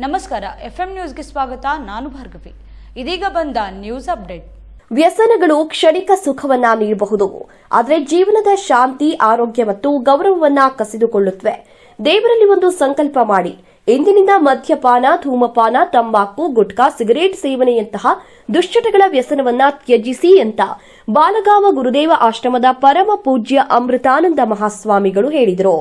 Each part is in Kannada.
ನಮಸ್ಕಾರ, ಎಫ್ಎಂ ನ್ಯೂಸ್ಗೆ ಸ್ವಾಗತ. ನಾನು ಭಾರ್ಗವಿ. ಇದೀಗ ಬಂದ ನ್ಯೂಸ್ ಅಪ್ಡೇಟ್. ವ್ಯಸನಗಳು ಕ್ಷಣಿಕ ಸುಖವನ್ನ ನೀಡಬಹುದು, ಆದರೆ ಜೀವನದ ಶಾಂತಿ, ಆರೋಗ್ಯ ಮತ್ತು ಗೌರವವನ್ನ ಕಸಿದುಕೊಳ್ಳುತ್ತವೆ. ದೇವರಲ್ಲಿ ಒಂದು ಸಂಕಲ್ಪ ಮಾಡಿ. ಇಂದಿನಿಂದ ಮದ್ಯಪಾನ, ಧೂಮಪಾನ, ತಂಬಾಕು, ಗುಟ್ಕಾ, ಸಿಗರೇಟ್ ಸೇವನೆಯಂತಹ ದುಶ್ಚಟಗಳ ವ್ಯಸನವನ್ನ ತ್ಯಜಿಸಿ ಅಂತ ಬಾಲಗಾವ ಗುರುದೇವ ಆಶ್ರಮದ ಪರಮ ಪೂಜ್ಯ ಅಮೃತಾನಂದ ಮಹಾಸ್ವಾಮಿಗಳು ಹೇಳಿದರು.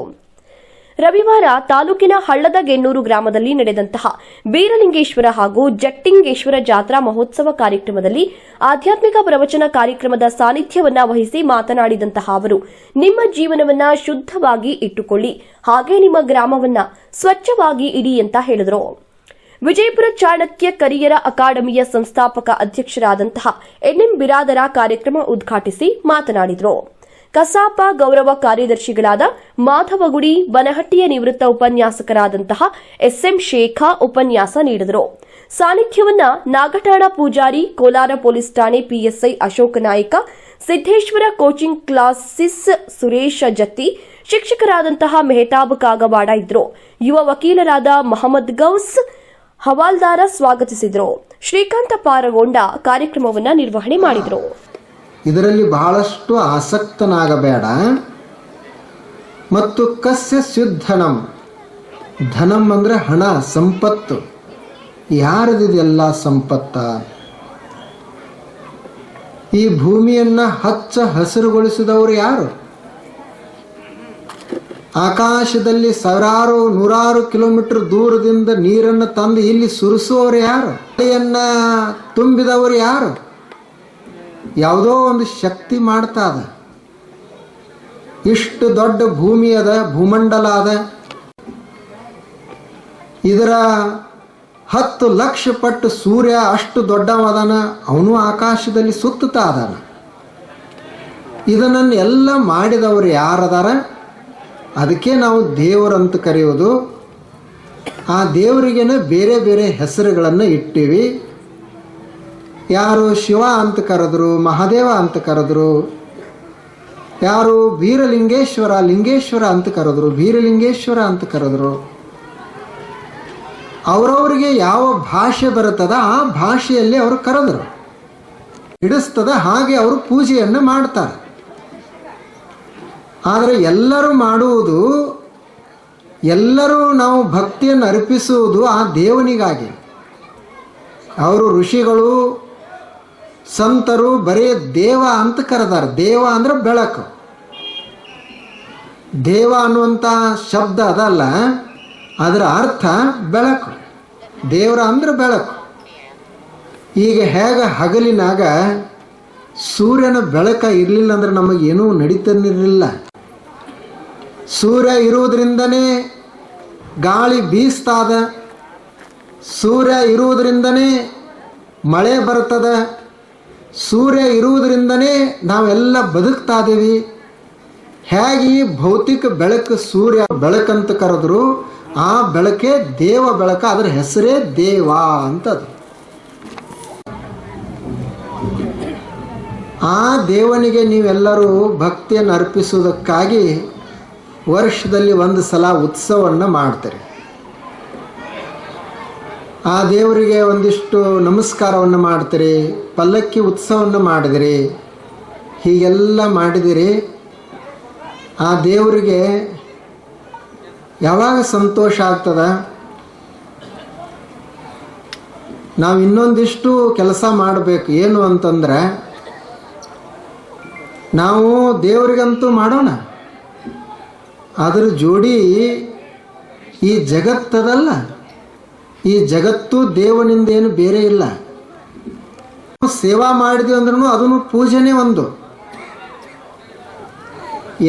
ರವಿವಾರ ತಾಲೂಕಿನ ಹಳ್ಳದಗೆನ್ನೂರು ಗ್ರಾಮದಲ್ಲಿ ನಡೆದಂತಹ ಬೀರಲಿಂಗೇಶ್ವರ ಹಾಗೂ ಜಟ್ಟಿಂಗೇಶ್ವರ ಜಾತ್ರಾ ಮಹೋತ್ಸವ ಕಾರ್ಯಕ್ರಮದಲ್ಲಿ ಆಧ್ಯಾತ್ಮಿಕ ಪ್ರವಚನ ಕಾರ್ಯಕ್ರಮದ ಸಾನ್ನಿಧ್ಯವನ್ನ ವಹಿಸಿ ಮಾತನಾಡಿದಂತಹ ಅವರು, ನಿಮ್ಮ ಜೀವನವನ್ನ ಶುದ್ಧವಾಗಿ ಇಟ್ಟುಕೊಳ್ಳಿ, ಹಾಗೆ ನಿಮ್ಮ ಗ್ರಾಮವನ್ನ ಸ್ವಚ್ಛವಾಗಿ ಇಡಿ ಅಂತ ಹೇಳಿದರು. ವಿಜಯಪುರ ಚಾಣಕ್ಯ ಕರಿಯರ ಅಕಾಡೆಮಿಯ ಸಂಸ್ಥಾಪಕ ಅಧ್ಯಕ್ಷರಾದಂತಹ ಎನ್ಎಂ ಬಿರಾದರ ಕಾರ್ಯಕ್ರಮ ಉದ್ಘಾಟಿಸಿ ಮಾತನಾಡಿದರು. ಕಸಾಪ ಗೌರವ ಕಾರ್ಯದರ್ಶಿಗಳಾದ ಮಾಧವಗುಡಿ, ಬನಹಟ್ಟಿಯ ನಿವೃತ್ತ ಉಪನ್ಯಾಸಕರಾದಂತಹ ಎಸ್ಎಂ ಶೇಖಾ ಉಪನ್ಯಾಸ ನೀಡಿದರು. ಸಾನ್ನಿಧ್ಯವನ್ನ ನಾಗಠಾಣ ಪೂಜಾರಿ, ಕೋಲಾರ ಪೊಲೀಸ್ ಠಾಣೆ PSI Ashoka Naik, Siddeshwar coaching classes Suresha Jatti, ಶಿಕ್ಷಕರಾದಂತಹ ಮೆಹತಾಬ್ ಕಾಗವಾಡ ಇದ್ದರು. ಯುವ ವಕೀಲರಾದ ಮಹಮ್ಮದ್ ಗೌಸ್ ಹವಾಲ್ದಾರ ಸ್ವಾಗತಿಸಿದರು. ಶ್ರೀಕಾಂತ ಪಾರಗೊಂಡ ಕಾರ್ಯಕ್ರಮವನ್ನು ನಿರ್ವಹಣೆ ಮಾಡಿದರು. ಇದರಲ್ಲಿ ಬಹಳಷ್ಟು ಆಸಕ್ತನಾಗಬೇಡ. ಮತ್ತು ಕಸ್ಯ ಸ್ಯುದ್ಧನಂ, ಧನಂ ಅಂದರೆ ಹಣ, ಸಂಪತ್ತು. ಯಾರದಿದೆಲ್ಲ ಸಂಪತ್ತ? ಈ ಭೂಮಿಯನ್ನು ಹಚ್ಚ ಹಸಿರುಗೊಳಿಸಿದವರು ಯಾರು? ಆಕಾಶದಲ್ಲಿ ಸಾವಿರಾರು ನೂರಾರು ಕಿಲೋಮೀಟರ್ ದೂರದಿಂದ ನೀರನ್ನು ತಂದು ಇಲ್ಲಿ ಸುರಿಸುವವರು ಯಾರು? ಮಳೆಯನ್ನು ತುಂಬಿದವರು ಯಾರು? ಯಾವುದೋ ಒಂದು ಶಕ್ತಿ ಮಾಡ್ತಾ ಅದ. ಇಷ್ಟು ದೊಡ್ಡ ಭೂಮಿ ಅದ, ಭೂಮಂಡಲ ಅದ. ಇದರ 10 ಲಕ್ಷ ಪಟ್ಟು ಸೂರ್ಯ ಅಷ್ಟು ದೊಡ್ಡವದಾನ, ಅವನು ಆಕಾಶದಲ್ಲಿ ಸುತ್ತುತ್ತಾ ಅದಾನ. ಇದನ್ನು ಎಲ್ಲ ಮಾಡಿದವರು ಯಾರದಾರ? ಅದಕ್ಕೆ ನಾವು ದೇವರಂತ ಕರೆಯೋದು. ಆ ದೇವರಿಗೇನೆ ಬೇರೆ ಬೇರೆ ಹೆಸರುಗಳನ್ನು ಇಟ್ಟಿವಿ. ಯಾರು ಶಿವ ಅಂತ ಕರೆದ್ರು, ಮಹಾದೇವ ಅಂತ ಕರೆದ್ರು, ಯಾರು ಬೀರಲಿಂಗೇಶ್ವರ, ಲಿಂಗೇಶ್ವರ ಅಂತ ಕರೆದ್ರು, ಬೀರಲಿಂಗೇಶ್ವರ ಅಂತ ಕರೆದ್ರು. ಅವರವರಿಗೆ ಯಾವ ಭಾಷೆ ಬರುತ್ತದ ಆ ಭಾಷೆಯಲ್ಲಿ ಅವರು ಕರೆದ್ರು ಹಿಡಿಸ್ತದ, ಹಾಗೆ ಅವರು ಪೂಜೆಯನ್ನು ಮಾಡ್ತಾರೆ. ಆದರೆ ಎಲ್ಲರೂ ಮಾಡುವುದು, ಎಲ್ಲರೂ ನಾವು ಭಕ್ತಿಯನ್ನು ಅರ್ಪಿಸುವುದು ಆ ದೇವನಿಗಾಗಿ. ಅವರು ಋಷಿಗಳು, ಸಂತರು ಬರೀ ದೇವ ಅಂತ ಕರೆದಾರೆ. ದೇವ ಅಂದ್ರೆ ಬೆಳಕು. ದೇವ ಅನ್ನುವಂಥ ಶಬ್ದ ಅದಲ್ಲ, ಅದರ ಅರ್ಥ ಬೆಳಕು. ದೇವರ ಅಂದ್ರೆ ಬೆಳಕು. ಈಗ ಹೇಗೆ ಹಗಲಿನಾಗ ಸೂರ್ಯನ ಬೆಳಕ ಇರಲಿಲ್ಲ ಅಂದ್ರೆ ನಮಗೇನೂ ನಡೀತಿರಲಿಲ್ಲ. ಸೂರ್ಯ ಇರುವುದರಿಂದನೇ ಗಾಳಿ ಬೀಸ್ತಾದ, ಸೂರ್ಯ ಇರುವುದರಿಂದನೇ ಮಳೆ ಬರ್ತದ, ಸೂರ್ಯ ಇರುವುದರಿಂದನೇ ನಾವೆಲ್ಲ ಬದುಕ್ತಾ ಇದ್ದೀವಿ. ಹೇಗೆ ಭೌತಿಕ ಬೆಳಕು ಸೂರ್ಯ ಬೆಳಕಂತ ಕರೆದ್ರು, ಆ ಬೆಳಕೆ ದೇವ ಬೆಳಕ, ಅದರ ಹೆಸರೇ ದೇವ ಅಂತದು. ಆ ದೇವನಿಗೆ ನೀವೆಲ್ಲರೂ ಭಕ್ತಿಯನ್ನು ಅರ್ಪಿಸುವುದಕ್ಕಾಗಿ ವರ್ಷದಲ್ಲಿ ಒಂದು ಸಲ ಉತ್ಸವವನ್ನು ಮಾಡ್ತಾರೆ. ಆ ದೇವರಿಗೆ ಒಂದಿಷ್ಟು ನಮಸ್ಕಾರವನ್ನು ಮಾಡ್ತೀರಿ, ಪಲ್ಲಕ್ಕಿ ಉತ್ಸವವನ್ನು ಮಾಡಿದಿರಿ, ಹೀಗೆಲ್ಲ ಮಾಡಿದಿರಿ. ಆ ದೇವರಿಗೆ ಯಾವಾಗ ಸಂತೋಷ ಆಗ್ತದ? ನಾವು ಇನ್ನೊಂದಿಷ್ಟು ಕೆಲಸ ಮಾಡಬೇಕು. ಏನು ಅಂತಂದ್ರೆ, ನಾವು ದೇವರಿಗಂತೂ ಮಾಡೋಣ, ಅದರ ಜೋಡಿ ಈ ಜಗತ್ತದಲ್ಲ, ಈ ಜಗತ್ತು ದೇವನಿಂದ ಏನು ಬೇರೆ ಇಲ್ಲ. ಸೇವಾ ಮಾಡಿದ್ವಿ ಅಂದ್ರೂ ಅದನ್ನು ಪೂಜೆನೇ ಒಂದು.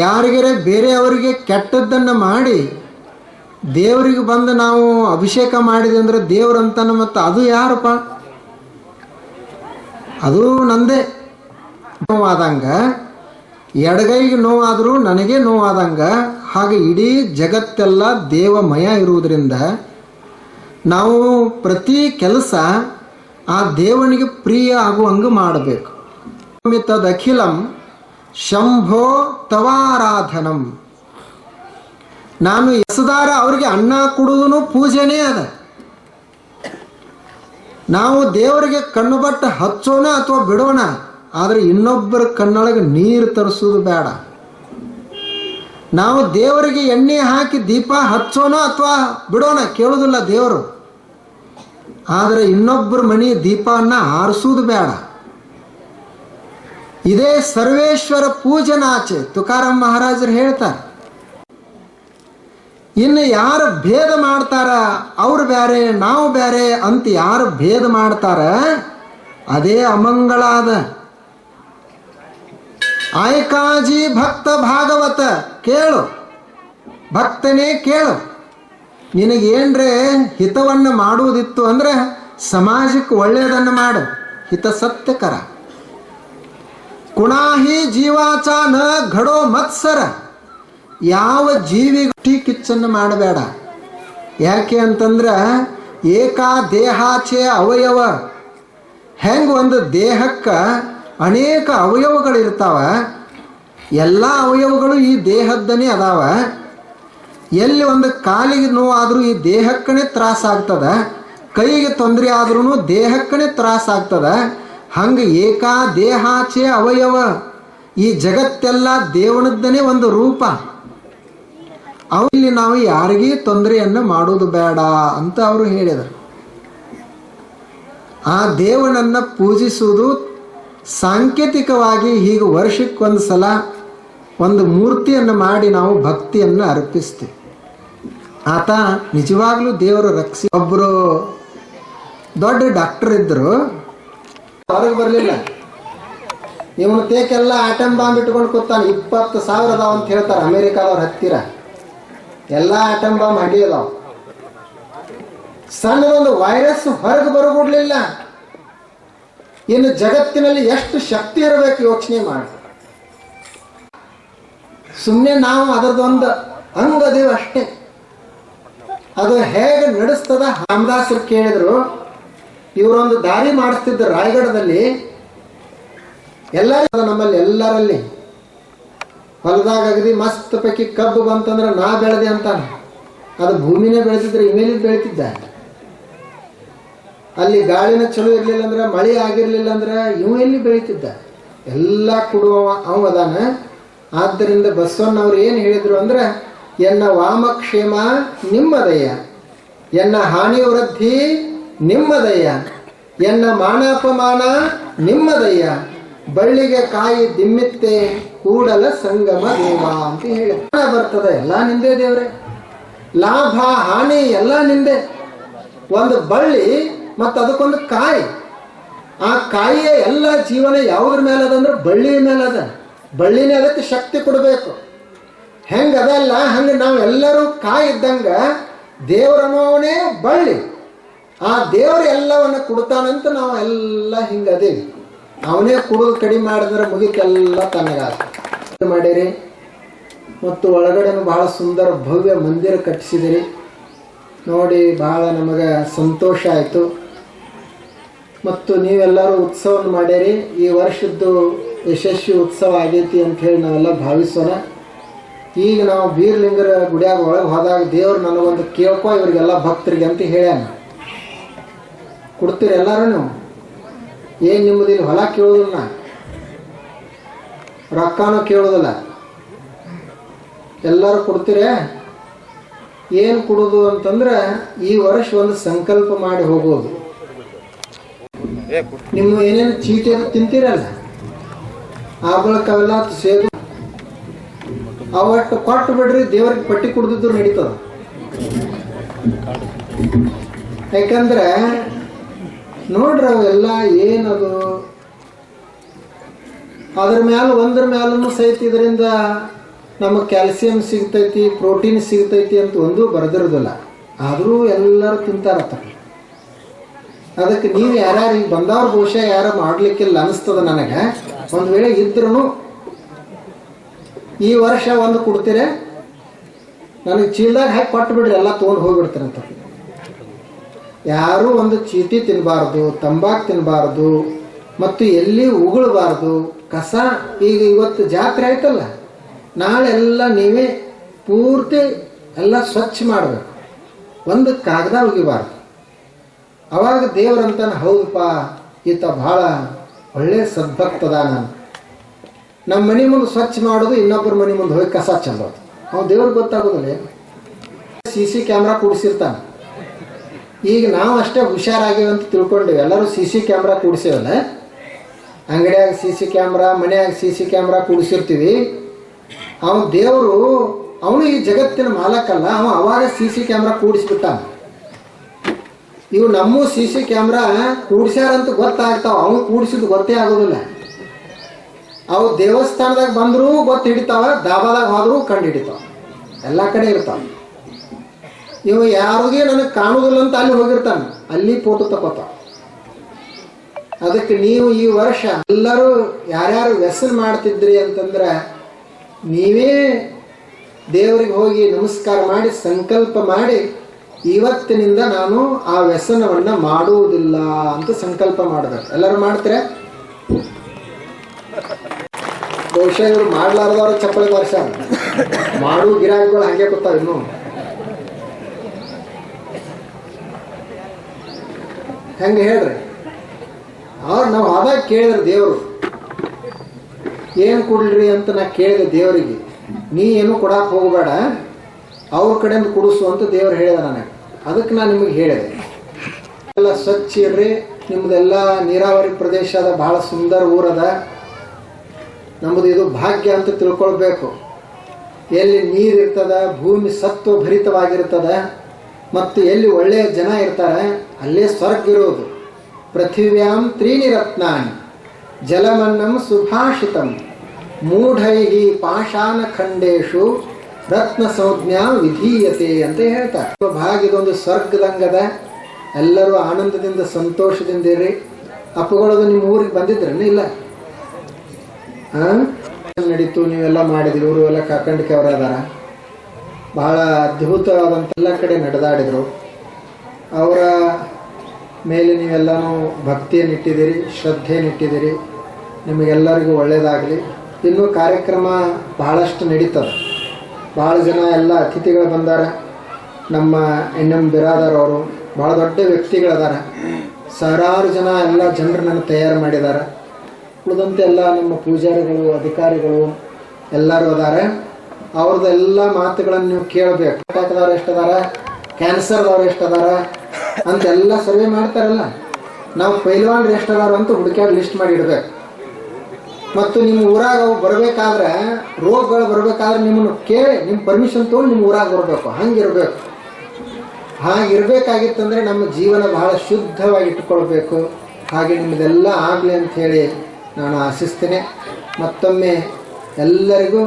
ಯಾರಿಗಾರೆ ಬೇರೆಯವರಿಗೆ ಕೆಟ್ಟದ್ದನ್ನು ಮಾಡಿ ದೇವರಿಗೆ ಬಂದು ನಾವು ಅಭಿಷೇಕ ಮಾಡಿದ್ವಿ ಅಂದ್ರೆ ದೇವರಂತಾನೆ. ಮತ್ತು ಅದು ಯಾರಪ್ಪ? ಅದು ನಂದೇ. ನೋವಾದಂಗ, ಎಡಗೈಗೆ ನೋವಾದರೂ ನನಗೆ ನೋವಾದಂಗ, ಹಾಗೆ ಇಡೀ ಜಗತ್ತೆಲ್ಲ ದೇವಮಯ ಇರುವುದರಿಂದ ನಾವು ಪ್ರತಿ ಕೆಲಸ ಆ ದೇವನಿಗೆ ಪ್ರಿಯ ಆಗುವಂಗೆ ಮಾಡಬೇಕು. ತದಖಿಲಂ ಶಂಭೋ ತವಾರಾಧನಂ. ನಾನು ಎಸದಾರ ಅವರಿಗೆ ಅನ್ನ ಕೊಡುವುದೂ ಪೂಜೆನೇ ಅದ. ನಾವು ದೇವರಿಗೆ ಕಣ್ಣು ಬಟ್ಟು ಹಚ್ಚೋಣ ಅಥವಾ ಬಿಡೋಣ, ಆದರೆ ಇನ್ನೊಬ್ಬರ ಕಣ್ಣೊಳಗೆ ನೀರು ತರಿಸೋದು ಬೇಡ. ನಾವು ದೇವರಿಗೆ ಎಣ್ಣೆ ಹಾಕಿ ದೀಪ ಹಚ್ಚೋಣ ಅಥವಾ ಬಿಡೋಣ ಕೇಳೋದಿಲ್ಲ ದೇವರು, ಆದರೆ ಇನ್ನೊಬ್ಬರ ಮನೆ ದೀಪವನ್ನು ಆರಿಸೋದು ಬೇಡ. ಇದೇ ಸರ್ವೇಶ್ವರ ಪೂಜನಾಚೆ ತುಕಾರಾಮ್ ಮಹಾರಾಜರು ಹೇಳ್ತಾರೆ. ಇನ್ನು ಯಾರು ಭೇದ ಮಾಡ್ತಾರ, ಅವ್ರು ಬೇರೆ ನಾವು ಬೇರೆ ಅಂತ ಯಾರು ಭೇದ ಮಾಡ್ತಾರ ಅದೇ ಅಮಂಗಳಾದ. ಆಯ್ಕಾಜಿ ಭಕ್ತ ಭಾಗವತ ಕೇಳು, ಭಕ್ತನೇ ಕೇಳು. ನಿನಗೇನ್ರೆ ಹಿತವನ್ನು ಮಾಡುವುದಿತ್ತು ಅಂದರೆ ಸಮಾಜಕ್ಕೆ ಒಳ್ಳೆಯದನ್ನು ಮಾಡು, ಹಿತ ಸತ್ಯಕರ. ಕುಣಾಹಿ ಜೀವಾಚ ನ ಘಡೋ ಮತ್ಸರ. ಯಾವ ಜೀವಿಗೆ ಕಿಚ್ಚನ್ನು ಮಾಡಬೇಡ. ಯಾಕೆ ಅಂತಂದ್ರೆ ಏಕಾ ದೇಹಾಚೆ ಅವಯವ. ಹೆಂಗೆ ಒಂದು ದೇಹಕ್ಕೆ ಅನೇಕ ಅವಯವಗಳಿರ್ತಾವ, ಎಲ್ಲ ಅವಯವಗಳು ಈ ದೇಹದ್ದನೇ ಅದಾವ. ಎಲ್ಲಿ ಒಂದು ಕಾಲಿಗೆ ನೋವಾದರೂ ಈ ದೇಹಕ್ಕನೇ ತ್ರಾಸಾಗ್ತದ, ಕೈಗೆ ತೊಂದರೆ ಆದ್ರೂ ದೇಹಕ್ಕನೇ ತ್ರಾಸಾಗ್ತದ. ಹಂಗೆ ಏಕಾ ದೇಹಾಚೆ ಅವಯವ. ಈ ಜಗತ್ತೆಲ್ಲ ದೇವನದ್ದನೇ ಒಂದು ರೂಪ. ಅವಲ್ಲಿ ನಾವು ಯಾರಿಗೇ ತೊಂದರೆಯನ್ನು ಮಾಡೋದು ಬೇಡ ಅಂತ ಅವರು ಹೇಳಿದರು. ಆ ದೇವನನ್ನು ಪೂಜಿಸುವುದು ಸಾಂಕೇತಿಕವಾಗಿ ಹೀಗೆ ವರ್ಷಕ್ಕೊಂದು ಸಲ ಒಂದು ಮೂರ್ತಿಯನ್ನು ಮಾಡಿ ನಾವು ಭಕ್ತಿಯನ್ನು ಅರ್ಪಿಸ್ತೀವಿ. ಆತ ನಿಜವಾಗ್ಲೂ ದೇವರು ರಕ್ಷಿ. ಒಬ್ಬರು ದೊಡ್ಡ ಡಾಕ್ಟರ್ ಇದ್ದರು, ಹೊರಗೆ ಬರಲಿಲ್ಲ. ಇವನು ತೇಕೆಲ್ಲ ಆಟಮ್ ಬಾಂಬ್ ಇಟ್ಕೊಂಡು ಕೂತಾನೆ. 20,000 ಅದಾವ ಅಂತ ಹೇಳ್ತಾರೆ ಅಮೇರಿಕಾದವ್ರ ಹತ್ತಿರ. ಎಲ್ಲ ಆಟಮ್ ಬಾಂಬ್ ಹಂಡಿ ಅದಾವ. ಸಣ್ಣದೊಂದು ವೈರಸ್ ಹೊರಗೆ ಬರಬಿಡ್ಲಿಲ್ಲ. ಇನ್ನು ಜಗತ್ತಿನಲ್ಲಿ ಎಷ್ಟು ಶಕ್ತಿ ಇರಬೇಕು ಯೋಚನೆ ಮಾಡಿ. ಸುಮ್ಮನೆ ನಾವು ಅದರದೊಂದು ಅಂಗದೇವು ಅಷ್ಟೇ. ಅದು ಹೇಗೆ ನಡೆಸ್ತದ ರಾಮದಾಸರು ಕೇಳಿದ್ರು. ಇವರೊಂದು ದಾರಿ ಮಾಡಿಸ್ತಿದ್ದರು ರಾಯಗಢದಲ್ಲಿ. ಎಲ್ಲರೂ ನಮ್ಮಲ್ಲಿ ಎಲ್ಲರಲ್ಲಿ ಹೊಲದಾಗ ಅಗದಿ ಮಸ್ತ್ ಪೈಕಿ ಕಬ್ಬು ಬಂತಂದ್ರೆ ನಾ ಬೆಳೆದೆ ಅಂತಾನೆ. ಅದು ಭೂಮಿನೇ ಬೆಳೆದಿದ್ರೆ ಇಮೇಲಿದ್ ಬೆಳೀತಿದ್ದ. ಅಲ್ಲಿ ಗಾಳಿನ ಚಲೋ ಇರಲಿಲ್ಲ ಅಂದ್ರೆ, ಮಳೆ ಆಗಿರ್ಲಿಲ್ಲ ಅಂದ್ರೆ ಇವ ಎಲ್ಲಿ ಬೆಳೀತಿದ್ದ? ಎಲ್ಲ ಕೊಡುವ ಅವ ಅದಾನ. ಆದ್ದರಿಂದ ಬಸವಣ್ಣವ್ರು ಏನು ಹೇಳಿದ್ರು ಅಂದ್ರೆ, ಎನ್ನ ವಾಮಕ್ಷೇಮ ನಿಮ್ಮದಯ್ಯ, ಎನ್ನ ಹಾನಿ ವೃದ್ಧಿ ನಿಮ್ಮದಯ್ಯ, ಎನ್ನ ಮಾನಾಪಮಾನ ನಿಮ್ಮದಯ್ಯ, ಬಳ್ಳಿಗೆ ಕಾಯಿ ದಿಮ್ಮಿತ್ತೆ ಕೂಡಲ ಸಂಗಮ ದೇವ ಅಂತ ಹೇಳಿ ಬರ್ತದೆ. ಎಲ್ಲ ನಿಂದೆ ದೇವ್ರೆ. ಲಾಭ ಹಾನಿ ಎಲ್ಲ ನಿಂದೆ. ಒಂದು ಬಳ್ಳಿ ಮತ್ತು ಅದಕ್ಕೊಂದು ಕಾಯಿ. ಆ ಕಾಯಿಯ ಎಲ್ಲ ಜೀವನ ಯಾವುದ್ರ ಮೇಲೆ ಅದಂದ್ರೆ ಬಳ್ಳಿಯ ಮೇಲೆ ಅದ. ಬಳ್ಳಿನೇ ಅದಕ್ಕೆ ಶಕ್ತಿ ಕೊಡಬೇಕು. ಹೆಂಗೆ ಅದಲ್ಲ ಹಂಗೆ ನಾವು ಎಲ್ಲರೂ ಕಾಯಿ ಇದ್ದಂಗ ದೇವರನೋವನೇ ಬಳ್ಳಿ. ಆ ದೇವರು ಎಲ್ಲವನ್ನ ಕೊಡ್ತಾನಂತ ನಾವು ಎಲ್ಲ ಹಿಂಗದೇವಿ. ಅವನೇ ಕುಡಿದು ಕಡಿಮೆ ಮಾಡಿದ್ರೆ ಮುಗಿತೆಲ್ಲ ತನಗಾದ ಮಾಡಿರಿ. ಮತ್ತು ಒಳಗಡೆನೂ ಬಹಳ ಸುಂದರ ಭವ್ಯ ಮಂದಿರ ಕಟ್ಟಿಸಿದಿರಿ. ನೋಡಿ ಬಹಳ ನಮಗೆ ಸಂತೋಷ ಆಯಿತು. ಮತ್ತು ನೀವೆಲ್ಲರೂ ಉತ್ಸವವನ್ನು ಮಾಡಿರಿ. ಈ ವರ್ಷದ್ದು ಯಶಸ್ವಿ ಉತ್ಸವ ಆಗೈತಿ ಅಂತ ಹೇಳಿ ನಾವೆಲ್ಲ ಭಾವಿಸೋಣ. ಈಗ ನಾವು ಬೀರ್ಲಿಂಗರ ಗುಡಿಯಾಗ ಒಳಗೆ ಹೋದಾಗ ದೇವ್ರು ನನಗೊಂದು ಕೇಳ್ಕೊ ಇವರಿಗೆಲ್ಲ ಭಕ್ತರಿಗೆ ಅಂತ ಹೇಳ್ಯಾನ. ಕೊಡ್ತೀರಿ ಎಲ್ಲರೂ ನೀವು? ಏನು ನಿಮ್ಮದು ಇಲ್ಲಿ ಹೊಲ ಕೇಳೋದಿಲ್ಲ, ರೊಕ್ಕನೂ ಕೇಳೋದಿಲ್ಲ, ಎಲ್ಲರೂ ಕೊಡ್ತೀರೇ. ಏನು ಕೊಡೋದು ಅಂತಂದ್ರೆ ಈ ವರ್ಷ ಒಂದು ಸಂಕಲ್ಪ ಮಾಡಿ ಹೋಗೋದು. ನಿಮ್ಮ ಏನೇನು ಚೀಟಿ ಅದು ತಿಂತೀರಲ್ಲ ಆ ಬಳಿಕ ಅವೆಲ್ಲ ಸೇದು ಅವಟ್ಟು ಕೊಟ್ಟು ಬಿಡ್ರಿ. ದೇವ್ರಿಗೆ ಪಟ್ಟಿ ಕುಡ್ದಿದ್ರು ನಡೀತದ. ಯಾಕಂದ್ರೆ ನೋಡ್ರಿ ಅವೆಲ್ಲ ಏನದು ಅದ್ರ ಮ್ಯಾಲ ಒಂದ್ರ ಮ್ಯಾಲೂ ಸಹಿತ ಇದರಿಂದ ನಮಗೆ ಕ್ಯಾಲ್ಸಿಯಂ ಸಿಗ್ತೈತಿ, ಪ್ರೋಟೀನ್ ಸಿಗ್ತೈತಿ ಅಂತ ಒಂದೂ ಬರೆದಿರೋದಿಲ್ಲ. ಆದರೂ ಎಲ್ಲರೂ ತಿಂತಾರತ್ತ. ಅದಕ್ಕೆ ನೀವು ಯಾರ್ಯಾರು ಈಗ ಬಂದವ್ರು ಬಹುಶಃ ಯಾರು ಮಾಡ್ಲಿಕ್ಕಿಲ್ಲ ಅನಿಸ್ತದ ನನಗೆ. ಒಂದು ವೇಳೆ ಇದ್ರೂ ಈ ವರ್ಷ ಒಂದು ಕೊಡ್ತೀರಿ, ನನಗೆ ಚೀಲದಾಗ ಹಾಕಿ ಕೊಟ್ಟು ಬಿಡ್ರಿ, ಎಲ್ಲ ತೊಗೊಂಡು ಹೋಗ್ಬಿಡ್ತೀರಂತ. ಯಾರೂ ಒಂದು ಚೀಟಿ ತಿನ್ನಬಾರ್ದು, ತಂಬಾಕು ತಿನ್ನಬಾರ್ದು, ಮತ್ತು ಎಲ್ಲಿ ಉಗುಳಬಾರ್ದು. ಕಸ ಈಗ ಇವತ್ತು ಜಾತ್ರೆ ಆಯ್ತಲ್ಲ, ನಾಳೆ ಎಲ್ಲ ನೀವೇ ಪೂರ್ತಿ ಎಲ್ಲ ಸ್ವಚ್ಛ ಮಾಡಬೇಕು. ಒಂದು ಕಾಗದ ಒಗಿಬಾರ್ದು. ಅವಾಗ ದೇವ್ರಂತಾನೆ, ಹೌದಪ್ಪ ಈತ ಭಾಳ ಒಳ್ಳೆ ಸದ್ಭಕ್ತದ. ನಾನು ನಮ್ಮ ಮನೆ ಮುಂದೆ ಸ್ವಚ್ಛ ಮಾಡೋದು, ಇನ್ನೊಬ್ಬರ ಮನೆ ಮುಂದೆ ಹೋಗಿ ಕಸ ಚೆಲ್ಲೋದು. ಅವ್ನು ದೇವ್ರಿಗೆ ಗೊತ್ತಾಗೋದಿಲ್ಲ. CC ಕ್ಯಾಮ್ರಾ ಕೂಡಿಸಿರ್ತಾನೆ. ಈಗ ನಾವು ಅಷ್ಟೇ ಹುಷಾರಾಗಿವೆ ಅಂತ ತಿಳ್ಕೊಂಡೇವೆ. ಎಲ್ಲರೂ CC ಕ್ಯಾಮ್ರಾ ಕೂಡಿಸೇವಲ್ಲ, ಅಂಗಡಿಯಾಗ CC ಕ್ಯಾಮ್ರಾ, ಮನೆಯಾಗ CC ಕ್ಯಾಮ್ರಾ ಕೂಡಿಸಿರ್ತೀವಿ. ಅವನು ದೇವರು, ಅವನು ಈ ಜಗತ್ತಿನ ಮಾಲಕಲ್ಲ, ಅವಾಗ CC ಕ್ಯಾಮ್ರಾ ಕೂಡಿಸ್ಬಿಟ್ಟಾನ. ಇವು ನಮ್ಮ CC ಕ್ಯಾಮ್ರಾ ಕೂಡಿಸ್ಯಾರಂತ ಗೊತ್ತಾಗ್ತಾವ, ಅವನು ಕೂಡಿಸಿದ್ದು ಗೊತ್ತೇ ಆಗೋದಿಲ್ಲ. ಅವು ದೇವಸ್ಥಾನದಾಗ ಬಂದರೂ ಗೊತ್ತು ಹಿಡಿತಾವ, ದಾಬಾದಾಗ ಹೋದ್ರೂ ಕಂಡು ಹಿಡಿತಾವ, ಎಲ್ಲ ಕಡೆ ಇರ್ತಾವ. ಇವ ಯಾರಿಗೆ ನನಗೆ ಕಾಣುವುದಿಲ್ಲ ಅಂತ ಅಲ್ಲಿ ಹೋಗಿರ್ತಾನೆ, ಅಲ್ಲಿ ಫೋಟೋ ತಗೋತಾವ. ಅದಕ್ಕೆ ನೀವು ಈ ವರ್ಷ ಎಲ್ಲರೂ ಯಾರ್ಯಾರು ವ್ಯಸನ ಮಾಡ್ತಿದ್ರಿ ಅಂತಂದ್ರೆ, ನೀವೇ ದೇವರಿಗೆ ಹೋಗಿ ನಮಸ್ಕಾರ ಮಾಡಿ ಸಂಕಲ್ಪ ಮಾಡಿ, ಇವತ್ತಿನಿಂದ ನಾನು ಆ ವ್ಯಸನವನ್ನು ಮಾಡುವುದಿಲ್ಲ ಅಂತ ಸಂಕಲ್ಪ ಮಾಡಬೇಕು. ಎಲ್ಲರೂ ಮಾಡ್ತೀರಾ? ಬಹುಶಃ ಇವರು ಮಾಡ್ಲಾರ್ದವ್ರು ಚಪ್ಪಲಿ ವರ್ಷ ಮಾಡು ಗಿರಾಕಿಗಳು ಹಾಗೆ ಗೊತ್ತಾವ. ಇನ್ನು ಹೆಂಗೆ ಹೇಳ್ರಿ? ಅವ್ರು ನಾವು ಆದಾಗ ಕೇಳಿದ್ರೆ ದೇವರು ಏನು ಕೊಡ್ಲಿ ಅಂತ ನಾ ಕೇಳಿದೆ ದೇವರಿಗೆ. ನೀ ಏನು ಕೊಡಕ್ಕೆ ಹೋಗಬೇಡ, ಅವ್ರ ಕಡೆಯಿಂದ ಕೊಡಿಸು ಅಂತ ದೇವ್ರು ಹೇಳಿದ ನನಗೆ. ಅದಕ್ಕೆ ನಾನು ನಿಮಗೆ ಹೇಳಿದೆ, ಎಲ್ಲ ಸ್ವಚ್ಛ ಇರ್ರಿ. ನಿಮ್ಮದೆಲ್ಲ ನೀರಾವರಿ ಪ್ರದೇಶ ಅದ, ಭಾಳ ಸುಂದರ ಊರದ. ನಮ್ಮದು ಇದು ಭಾಗ್ಯ ಅಂತ ತಿಳ್ಕೊಳ್ಬೇಕು. ಎಲ್ಲಿ ನೀರು ಇರ್ತದ, ಭೂಮಿ ಸತ್ವ ಭರಿತವಾಗಿರ್ತದ, ಮತ್ತು ಎಲ್ಲಿ ಒಳ್ಳೆಯ ಜನ ಇರ್ತಾರೆ ಅಲ್ಲೇ ಸ್ವರ್ಗ ಇರೋದು. ಪೃಥಿವ್ಯಾಂ ತ್ರೀಣಿ ರತ್ನಾನಿ ಜಲಮನ್ನಂ ಸುಭಾಷಿತಂ ಮೂಢೈ ಪಾಷಾಣ ಖಂಡೇಶು ರತ್ನ ಸಂಜ್ಞಾ ವಿಧೀಯತೆ ಅಂತ ಹೇಳ್ತಾರೆ. ಭಾಗ ಇದೊಂದು ಸ್ವರ್ಗದಂಗದ. ಎಲ್ಲರೂ ಆನಂದದಿಂದ ಸಂತೋಷದಿಂದ ಇರ್ರಿ. ಅಪ್ಪಗಳದು ನಿಮ್ಮ ಊರಿಗೆ ಬಂದಿದ್ರನ್ನ? ಇಲ್ಲ, ನಡೀತು, ನೀವೆಲ್ಲ ಮಾಡಿದ್ರಿ. ಇವರು ಎಲ್ಲ ಕಾಕಂಡಿಕೆ ಅವರ ಅದಾರ, ಬಹಳ ಅದ್ಭುತವಾದಂಥ ಎಲ್ಲ ಕಡೆ ನಡೆದಾಡಿದರು. ಅವರ ಮೇಲೆ ನೀವೆಲ್ಲನೂ ಭಕ್ತಿಯನ್ನಿಟ್ಟಿದ್ದೀರಿ, ಶ್ರದ್ಧೆಯನ್ನಿಟ್ಟಿದ್ದೀರಿ. ನಿಮಗೆಲ್ಲರಿಗೂ ಒಳ್ಳೆಯದಾಗಲಿ. ಇನ್ನೂ ಕಾರ್ಯಕ್ರಮ ಬಹಳಷ್ಟು ನಡೀತದೆ. ಭಾಳ ಜನ ಎಲ್ಲ ಅತಿಥಿಗಳು ಬಂದಾರ. ನಮ್ಮ NM ಬಿರಾದಾರ್ ಅವರು ಭಾಳ ದೊಡ್ಡ ವ್ಯಕ್ತಿಗಳದಾರ. ಸಾವಿರಾರು ಜನ ಎಲ್ಲ ಜನರನ್ನು ತಯಾರು ಮಾಡಿದ್ದಾರೆ. ಉಳಿದಂತೆ ಎಲ್ಲ ನಮ್ಮ ಪೂಜಾರಿಗಳು, ಅಧಿಕಾರಿಗಳು ಎಲ್ಲರೂ ಅದಾರ. ಅವ್ರದ್ದೆಲ್ಲ ಮಾತುಗಳನ್ನು ನೀವು ಕೇಳಬೇಕು. ಅಟ್ಯಾಕ್ದವ್ರು ಎಷ್ಟದಾರ, ಕ್ಯಾನ್ಸರ್ದವ್ರು ಎಷ್ಟದಾರ ಅಂತೆಲ್ಲ ಸರ್ವೆ ಮಾಡ್ತಾರಲ್ಲ. ನಾವು ಪೈಲ್ವಾನ್ರು ಎಷ್ಟದಾರ ಅಂತ ಹುಡುಕ್ಯಾಡ ಲಿಸ್ಟ್ ಮಾಡಿ ಇಡಬೇಕು. ಮತ್ತು ನಿಮ್ಮ ಊರಾಗ ಅವು ಬರಬೇಕಾದ್ರೆ, ರೋಗಗಳು ಬರಬೇಕಾದ್ರೆ ನಿಮ್ಮನ್ನು ಕೇಳಿ ನಿಮ್ಮ ಪರ್ಮಿಷನ್ ತೊಗೊಂಡು ನಿಮ್ಮ ಊರಾಗ ಬರಬೇಕು. ಹಂಗಿರಬೇಕು. ಹಾಗಿರ್ಬೇಕಾಗಿತ್ತಂದರೆ ನಮ್ಮ ಜೀವನ ಬಹಳ ಶುದ್ಧವಾಗಿ ಇಟ್ಕೊಳ್ಬೇಕು. ಹಾಗೆ ನಿಮ್ಮದೆಲ್ಲ ಆಗಲಿ ಅಂಥೇಳಿ ನಾನು ಆಶಿಸ್ತೇನೆ. ಮತ್ತೊಮ್ಮೆ ಎಲ್ಲರಿಗೂ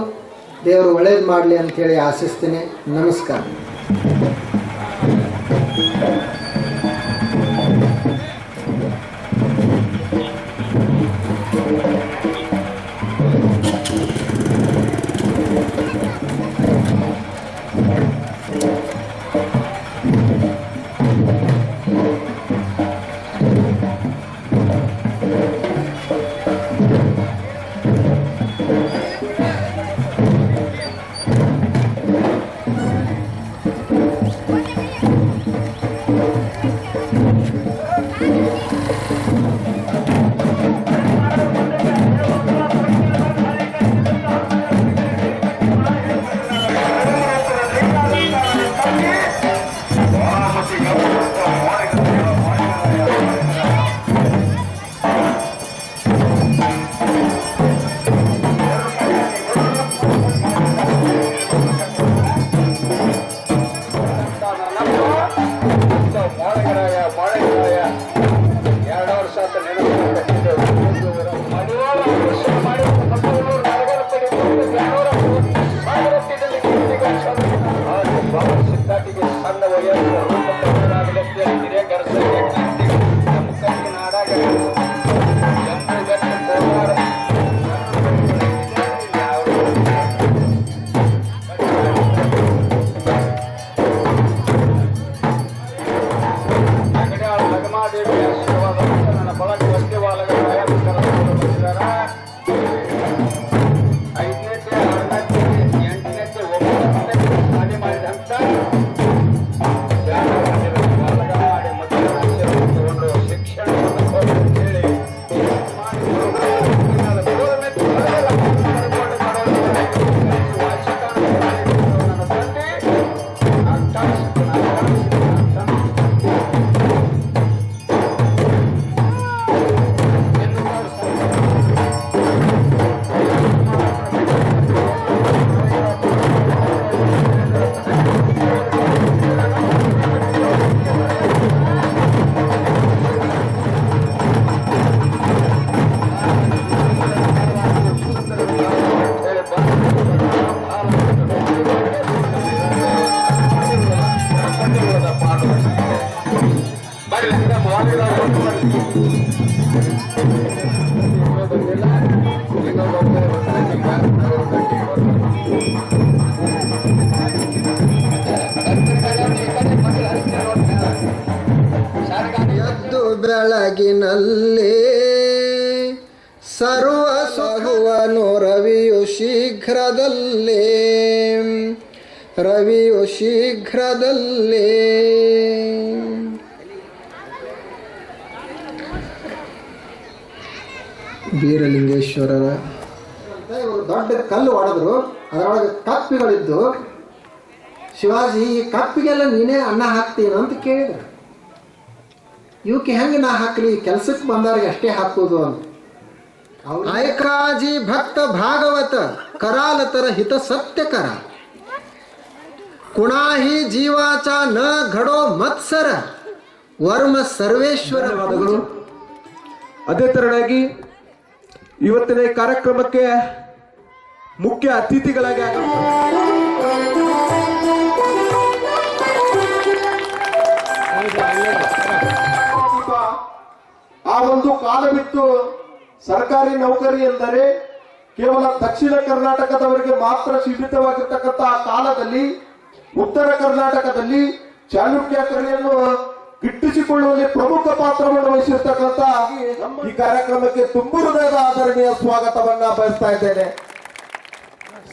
ದೇವರು ಒಳ್ಳೇದು ಮಾಡಲಿ ಅಂಥೇಳಿ ಆಶಿಸ್ತೇನೆ. ನಮಸ್ಕಾರ. ಮಾಡಿದಂತ ಎದ್ದು ಬೆಳಗಿನಲ್ಲಿ ಸರ್ವ ಸುಖವನು ರವಿಯು ಶೀಘ್ರದಲ್ಲೇ ಬೀರಲಿಂಗೇಶ್ವರರ ಇವರು ದೊಡ್ಡ ಕಲ್ಲು ಹೊಡೆದ್ರು, ಅದರೊಳಗೆ ಕಪ್ಪಿಗಳಿದ್ದು. ಶಿವಾಜಿ, ಈ ಕಪ್ಪಿಗೆಲ್ಲ ನೀನೇ ಅನ್ನ ಹಾಕ್ತೀನ ಅಂತ ಕೇಳಿದ್ರು. ಇವಕ್ಕೆ ಹೆಂಗೆ ನಾ ಹಾಕಲಿ, ಕೆಲಸಕ್ಕೆ ಬಂದವ್ರಿಗೆ ಅಷ್ಟೇ ಹಾಕೋದು ಅಂತ. ಐಕಾಜಿ ಭಕ್ತ ಭಾಗವತ करालतर हित सत्य करा, कुणाही जीवाचा न घडो मत्सर, ವರ್ಮ ಸರ್ವೇಶ್ವರ. ಅದೇ ತರನಾಗಿ ಇವತ್ತಿನ ಈ ಕಾರ್ಯಕ್ರಮಕ್ಕೆ ಮುಖ್ಯ ಅತಿಥಿಗಳಾಗಿ ಆ ಒಂದು ಕಾಲವಿತ್ತು. ಸರ್ಕಾರಿ ನೌಕರಿ ಎಂದರೆ ಕೇವಲ ದಕ್ಷಿಣ ಕರ್ನಾಟಕದವರಿಗೆ ಮಾತ್ರ ಸೀಮಿತವಾಗಿರ್ತಕ್ಕಂಥ ಆ ಕಾಲದಲ್ಲಿ ಉತ್ತರ ಕರ್ನಾಟಕದಲ್ಲಿ ಚಾಲುಕ್ಯಕರಣೆಯನ್ನು ಗಿಟ್ಟಿಸಿಕೊಳ್ಳುವಲ್ಲಿ ಪ್ರಮುಖ ಪಾತ್ರವನ್ನು ವಹಿಸಿರ್ತಕ್ಕಂಥ ಈ ಕಾರ್ಯಕ್ರಮಕ್ಕೆ ತುಂಬು ಹೃದಯದ ಆದರಣೀಯ ಸ್ವಾಗತವನ್ನ ಬಯಸ್ತಾ ಇದ್ದೇನೆ.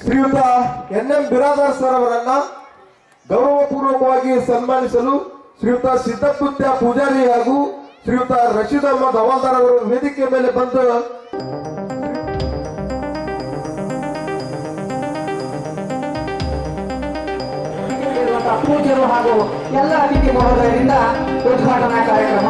ಶ್ರೀಯುತ NM ಬಿರಾದರ್ ಸರ್ ಅವರನ್ನ ಗೌರವಪೂರ್ವಕವಾಗಿ ಸನ್ಮಾನಿಸಲು ಶ್ರೀಯುತ ಸಿದ್ದಪುತ್ಯ ಪೂಜಾರಿ ಹಾಗೂ ಶ್ರೀಯುತ ರಶೀದ್ ಅಹಮದ್ ಹವಾಲ್ದಾರ್ ಅವರು ವೇದಿಕೆ ಮೇಲೆ ಬಂದು ಪೂಜ್ಯರು ಹಾಗೂ ಎಲ್ಲ ಅತಿಥಿ ಮಹೋದಯರಿಂದ ಉದ್ಘಾಟನಾ ಕಾರ್ಯಕ್ರಮ.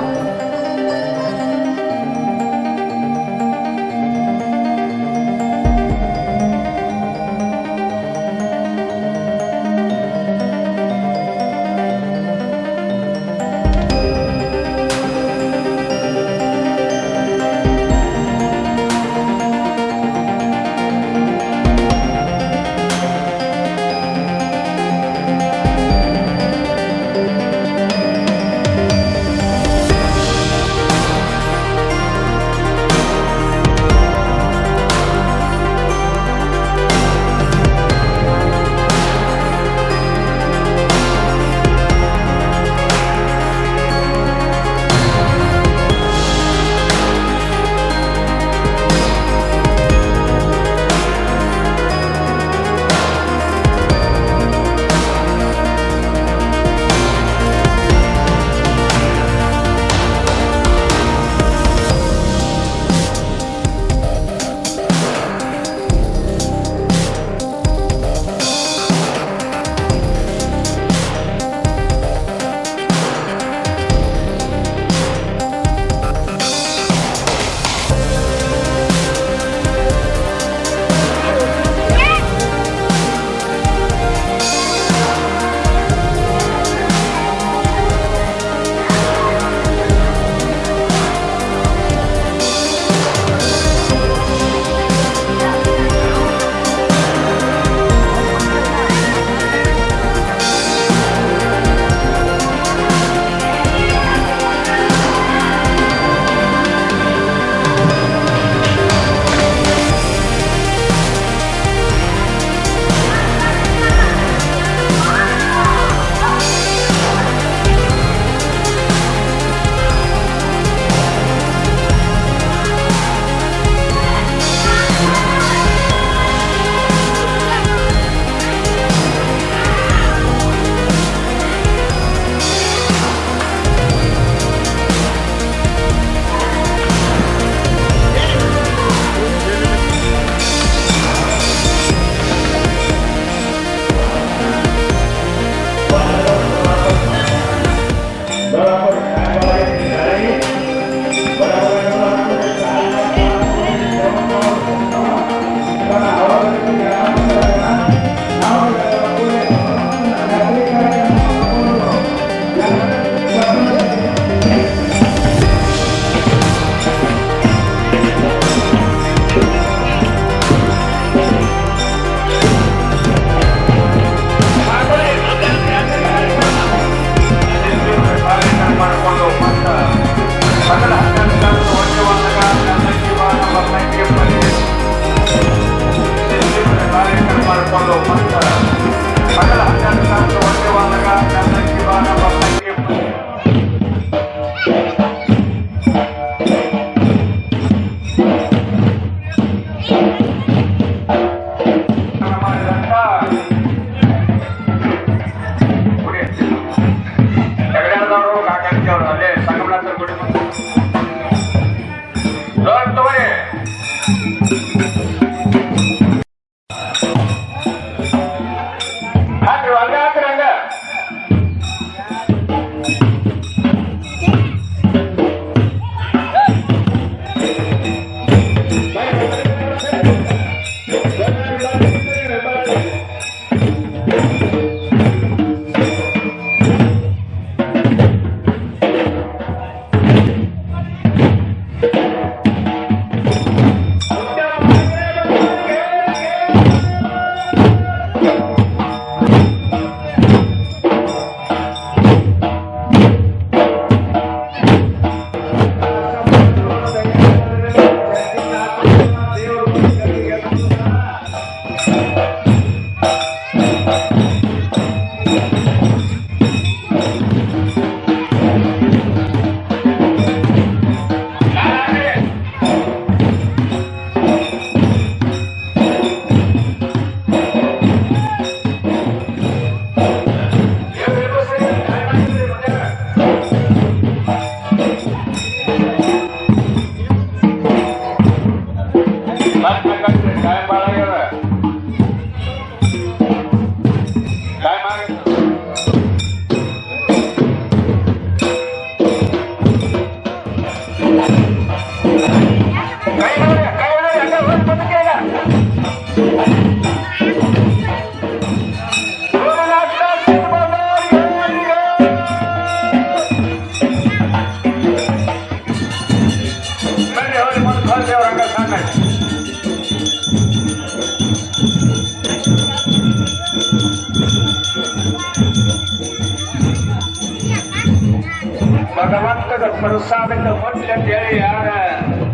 ಭಗವಂತದ ಪ್ರಸಾದಕ್ಕೆ ಹೊಟ್ಟಿ ಅಂತ ಹೇಳಿ ಯಾರ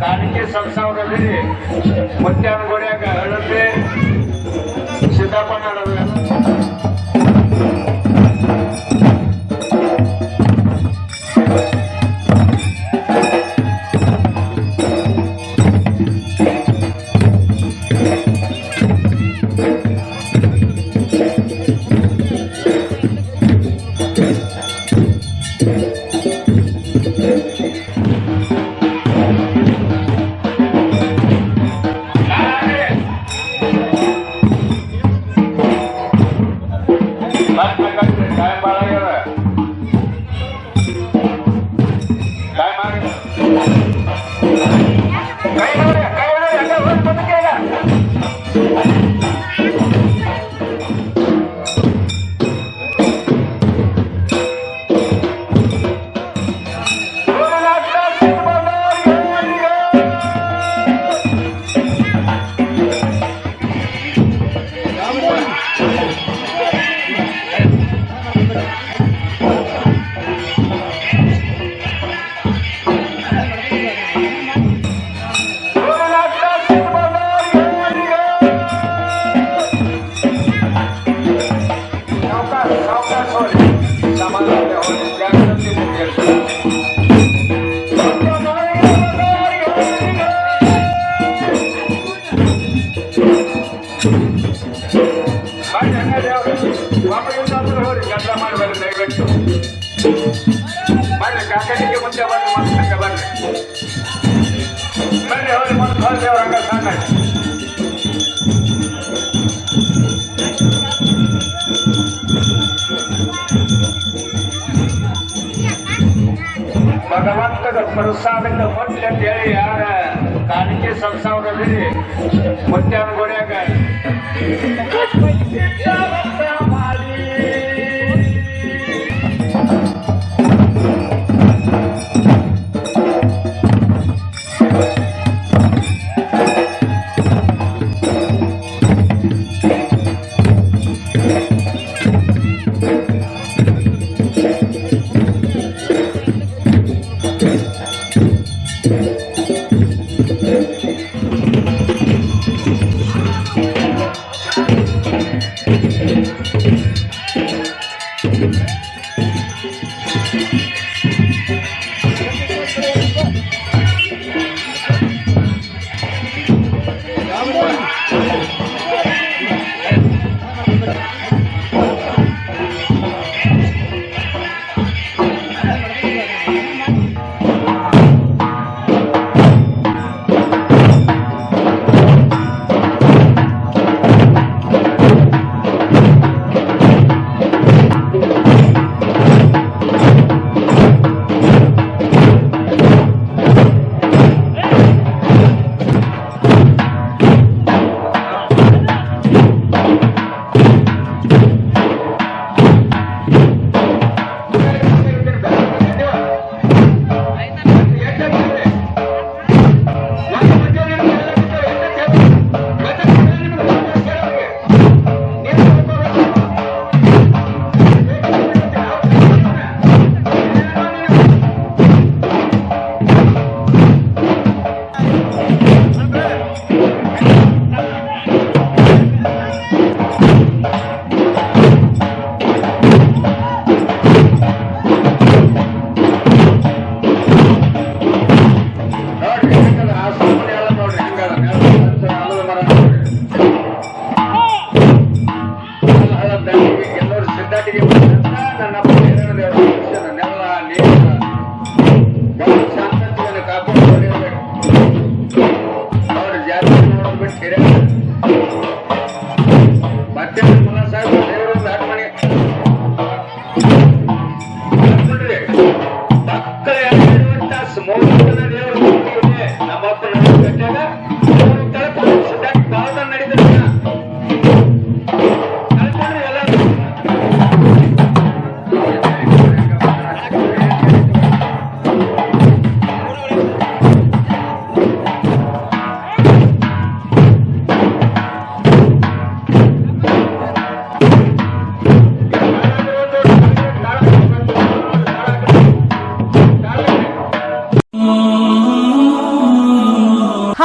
ಕಾಣಿಕೆ ಸಂಸಾರದಲ್ಲಿ ಮುತ್ಯಾನ ಗೋಡ್ಯಾಗ ಅಳತೆ ಸಿದ್ದಪ್ಪನ ಬರ್ರಿ ಕಾಕನಿಗೆ ಮುಂದೆ ಬರ್ರಿ ಮತ್ತೆ ಬರ್ರಿ ಬರ್ರಿ ಅವ್ರಿಗೆ ಮತ್ತೆ ಬರ್ರಿ ಅವ್ರ ಹಂಗ ಸಣ್ಣ ಭಗವಂತದ ಪ್ರಸಾದಕ್ಕೆ ಹೊಟ್ಟಿ ಅಂತ ಹೇಳಿ ಯಾರ ಕಾಣಿಕೆ ಸಂಸಾರದಲ್ಲಿ ಮುತ್ಯಾನ ಗೋಡ್ಯಾಗ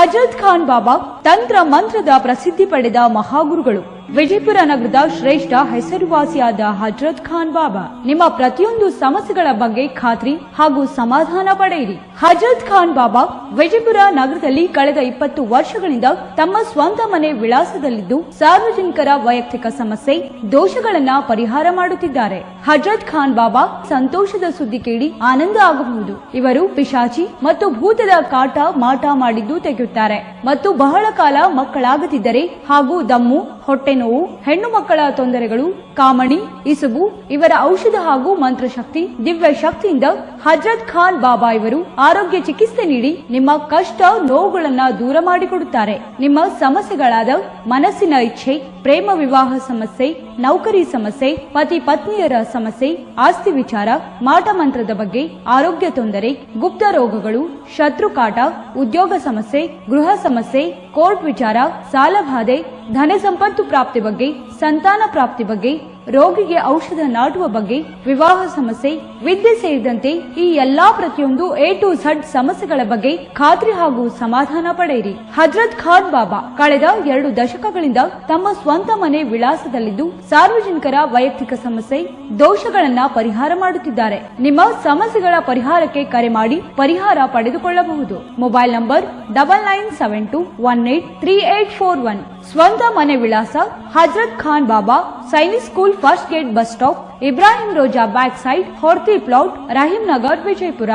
ಹಜರತ್ ಖಾನ್ ಬಾಬಾ ತಂತ್ರ ಮಂತ್ರದ ಪ್ರಸಿದ್ಧಿ ಪಡೆದ ಮಹಾಗುರುಗಳು. ವಿಜಯಪುರ ನಗರದ ಶ್ರೇಷ್ಠ ಹೆಸರುವಾಸಿಯಾದ ಹಜರತ್ ಖಾನ್ ಬಾಬಾ ನಿಮ್ಮ ಪ್ರತಿಯೊಂದು ಸಮಸ್ಯೆಗಳ ಬಗ್ಗೆ ಖಾತ್ರಿ ಹಾಗೂ ಸಮಾಧಾನ ಪಡೆಯಿರಿ. ಹಜರತ್ ಖಾನ್ ಬಾಬಾ ವಿಜಯಪುರ ನಗರದಲ್ಲಿ ಕಳೆದ 20 ವರ್ಷಗಳಿಂದ ತಮ್ಮ ಸ್ವಂತ ಮನೆ ವಿಳಾಸದಲ್ಲಿದ್ದು ಸಾರ್ವಜನಿಕರ ವೈಯಕ್ತಿಕ ಸಮಸ್ಯೆ ದೋಷಗಳನ್ನ ಪರಿಹಾರ ಮಾಡುತ್ತಿದ್ದಾರೆ. ಹಜರತ್ ಖಾನ್ ಬಾಬಾ ಸಂತೋಷದ ಸುದ್ದಿ ಕೇಳಿ ಆನಂದ ಆಗಬಹುದು. ಇವರು ಪಿಶಾಚಿ ಮತ್ತು ಭೂತದ ಕಾಟ ಮಾಟ ಮಾಡಿದ್ದು ತೆಗೆಯುತ್ತಾರೆ ಮತ್ತು ಬಹಳ ಕಾಲ ಮಕ್ಕಳಾಗದಿದ್ದರೆ ಹಾಗೂ ದಮ್ಮು, ಹೊಟ್ಟೆ ನೋವು, ಹೆಣ್ಣು ಮಕ್ಕಳ ತೊಂದರೆಗಳು, ಕಾಮಣಿ, ಇಸುಬು ಇವರ ಔಷಧ ಹಾಗೂ ಮಂತ್ರಶಕ್ತಿ, ದಿವ್ಯ ಶಕ್ತಿಯಿಂದ ಹಜರತ್ ಖಾನ್ ಬಾಬಾ ಇವರು ಆರೋಗ್ಯ ಚಿಕಿತ್ಸೆ ನೀಡಿ ನಿಮ್ಮ ಕಷ್ಟ ನೋವುಗಳನ್ನ ದೂರ ಮಾಡಿಕೊಡುತ್ತಾರೆ. ನಿಮ್ಮ ಸಮಸ್ಯೆಗಳಾದ ಮನಸ್ಸಿನ ಇಚ್ಛೆ, ಪ್ರೇಮ ವಿವಾಹ ಸಮಸ್ಯೆ, ನೌಕರಿ ಸಮಸ್ಯೆ, ಪತಿ ಪತ್ನಿಯರ ಸಮಸ್ಯೆ, ಆಸ್ತಿ ವಿಚಾರ, ಮಾಟ ಮಂತ್ರದ ಬಗ್ಗೆ, ಆರೋಗ್ಯ ತೊಂದರೆ, ಗುಪ್ತ ರೋಗಗಳು, ಶತ್ರುಕಾಟ, ಉದ್ಯೋಗ ಸಮಸ್ಯೆ, ಗೃಹ ಸಮಸ್ಯೆ, ಕೋರ್ಟ್ ವಿಚಾರ, ಸಾಲಬಾಧೆ, ಧನ ಸಂಪತ್ತು ಪ್ರಾಪ್ತಿ ಬಗ್ಗೆ, ಸಂತಾನ ಪ್ರಾಪ್ತಿ ಬಗ್ಗೆ, ರೋಗಿಗೆ ಔಷಧ ನಾಟುವ ಬಗ್ಗೆ, ವಿವಾಹ ಸಮಸ್ಯೆ, ವಿದ್ಯೆ ಸೇರಿದಂತೆ ಈ ಎಲ್ಲಾ ಪ್ರತಿಯೊಂದು A to Z ಸಮಸ್ಯೆಗಳ ಬಗ್ಗೆ ಖಾತ್ರಿ ಹಾಗೂ ಸಮಾಧಾನ ಪಡೆಯಿರಿ. ಹಜರತ್ ಖಾನ್ ಬಾಬಾ ಕಳೆದ 2 ದಶಕಗಳಿಂದ ತಮ್ಮ ಸ್ವಂತ ಮನೆ ವಿಳಾಸದಲ್ಲಿದ್ದು ಸಾರ್ವಜನಿಕರ ವೈಯಕ್ತಿಕ ಸಮಸ್ಯೆ ದೋಷಗಳನ್ನ ಪರಿಹಾರ ಮಾಡುತ್ತಿದ್ದಾರೆ. ನಿಮ್ಮ ಸಮಸ್ಯೆಗಳ ಪರಿಹಾರಕ್ಕೆ ಕರೆ ಮಾಡಿ ಪರಿಹಾರ ಪಡೆದುಕೊಳ್ಳಬಹುದು. Mobile number 9972183841. ಸ್ವಂತ ಮನೆ ವಿಳಾಸ Hazrat Khan Baba, Sainik school, first gate, bus stop, Ibrahim Roza back side, Horti plot, Rahim Nagar, Vijayapura.